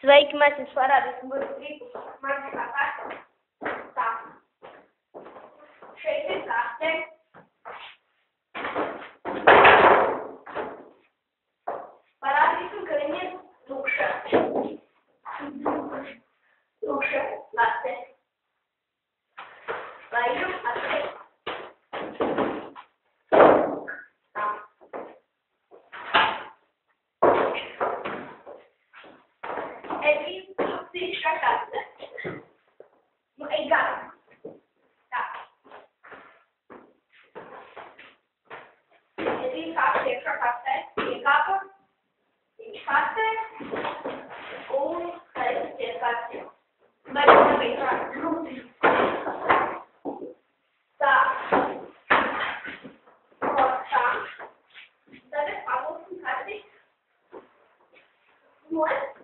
Sveiki, mēs jums parādīsim būtu triku magiskā karte. Tā. Šeit ir karte. Parādīsim, ka viņa ir tukša. Tukša karte. Laižam atpakaļ. Tā. Edvīns sūtīšu kā karte. Nu, ej garām. Tā. Edvīns kāp priekšā kartē. Iekāpa. Viņš kartē. Un aizsties kartē. Vai tas nebija tā grūti? Tā. Tā. Tagad pabūsim karti. Noet.